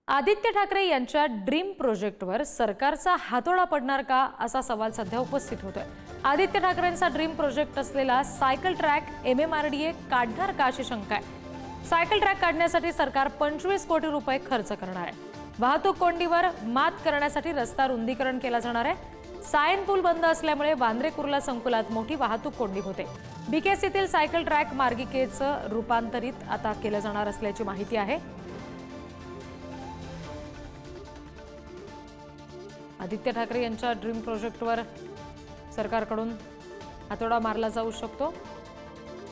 आदित्य ठाकरे यांच्या ड्रीम प्रोजेक्टवर सरकारचा हातोडा पडणार का असा सवाल सध्या उपस्थित होतोय। आदित्य ठाकरेंचा ड्रीम प्रोजेक्ट असलेला सायकल ट्रॅक MMRDA काढणार का अशी शंका आहे। सायकल ट्रॅक काढण्यासाठी सरकार 25 कोटी रुपये खर्च करणार आहे। वाहतूक कोंडीवर मात करण्यासाठी रस्ता रुंदीकरण केला जाणार आहे। सायन पूल बंद असल्यामुळे वांद्रे कुर्ला संकुलात मोठी वाहतूक कोंडी होते। BKCतील सायकल ट्रॅक मार्गिकेचं रूपांतरित आता केलं जाणार असल्याची माहिती आहे। आदित्य ठाकरे यांच्या ड्रीम प्रोजेक्टवर सरकारकडून हातोडा मारला जाऊ शकतो।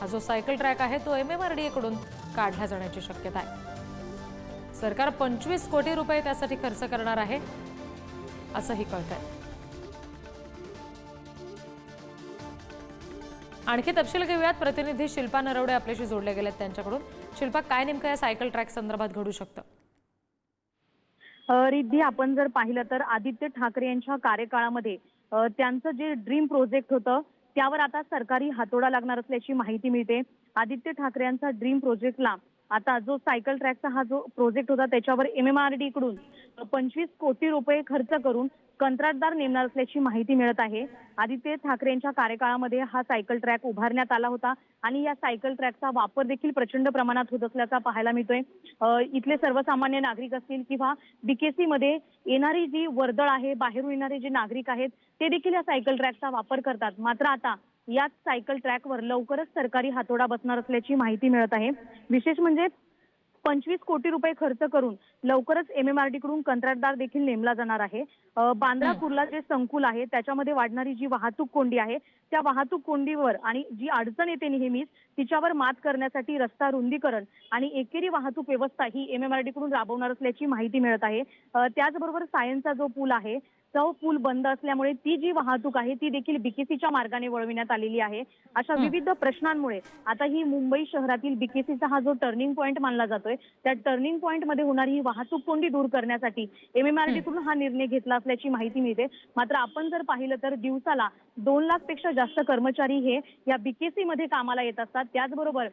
हा जो सायकल ट्रॅक आहे तो MMRDA कडून काढला जाण्याची शक्यता आहे। सरकार 25 कोटी रुपये त्यासाठी खर्च करणार आहे असंही कळतंय। आणखी तपशील घेऊयात। प्रतिनिधी शिल्पा नरवडे आपल्याशी जोडले गेलेत त्यांच्याकडून। शिल्पा, काय नेमकं या सायकल ट्रॅक संदर्भात घडू शकतं? रिद्धी, आपण जर पाहिलं तर आदित्य ठाकरे यांच्या कार्यकाळामध्ये त्यांचं जे ड्रीम प्रोजेक्ट होतं त्यावर आता सरकारी हातोडा लागणार असल्याची माहिती मिळते। आदित्य ठाकरे यांचा ड्रीम प्रोजेक्टला आता जो सायकल ट्रॅकचा हा जो प्रोजेक्ट होता त्याच्यावर MMRDA कडून 25 कोटी रुपये खर्च करून कंत्राटदार नेमणार असल्याची माहिती मिळत आहे। आदित्य ठाकरे यांच्या कार्यकाळामध्ये हा सायकल ट्रॅक उभारण्यात आला होता आणि या सायकल ट्रॅकचा वापर देखील प्रचंड प्रमाणात होत असल्याचा पाहायला मिळतोय। इथले सर्वसामान्य नागरिक असतील किंवा BKC मध्ये येणारी जी वर्दळ आहे, बाहेरून येणारे जे नागरिक आहेत ते देखील या सायकल ट्रॅकचा वापर करतात। मात्र आता याच सायकल ट्रॅकवर लवकरच सरकारी हातोडा बसणार असल्याची माहिती मिळत आहे। विशेष म्हणजे 25 कोटी रुपये खर्च करून लवकरच MMRDA कडून कंत्राटदार देखील नेमला जाणार आहे। बांद्रा कुर्ला जे संकुल आहे त्याच्यामध्ये वाढणारी जी वाहतूक कोंडी आहे त्या वाहतूक कोंडीवर आणि जी अडचण येते नेहमीच तिच्यावर मात करण्यासाठी रस्ता रुंदीकरण आणि एकेरी वाहतूक व्यवस्था ही MMRDA कडून राबवणार असल्याची माहिती मिळत आहे। त्याचबरोबर सायनचा जो पूल आहे तो पूल बंद असल्यामुळे ती जी वाहतूक आहे ती देखील BKCच्या मार्गाने वळविण्यात आलेली आहे। अशा विविध प्रश्नांमुळे आता ही मुंबई शहरातील BKCचा हा जो टर्निंग पॉइंट मानला जातोय त्या टर्निंग पॉइंट मध्ये होणारी ही वाहतूक कोंडी दूर करण्यासाठी MMRDA कडून हा निर्णय घेतला असल्याची माहिती मिळते। मात्र आपण जर पाहिलं तर दिवसाला 2 लाख पेक्षा जास्त कर्मचारी हे या BKC मध्ये कामाला येत असतात। त्याचबरोबर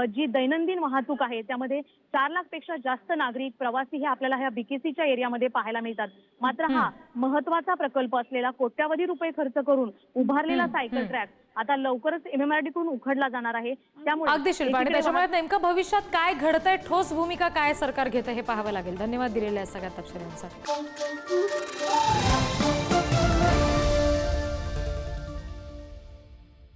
जी दैनंदिन वाहतूक आहे त्यामध्ये 4 लाख पेक्षा जास्त नागरिक प्रवासी हे आपल्याला ह्या BKCच्या एरियामध्ये पाहायला मिळतात। मात्र हा महत्त्वाचा प्रकल्प असलेला कोट्यावधी रुपये खर्च करून उभारलेला सायकल ट्रॅक आता लवकरच MMRDA कडून उखडला जाणार आहे। त्यामुळे अगदी शिल्पा, आणि त्याच्यामुळे नेमकं भविष्यात काय घडतंय, ठोस भूमिका काय सरकार घेतं हे पाहावं लागेल। धन्यवाद दिलेल्या सगळ्या तपशिलांसाठी।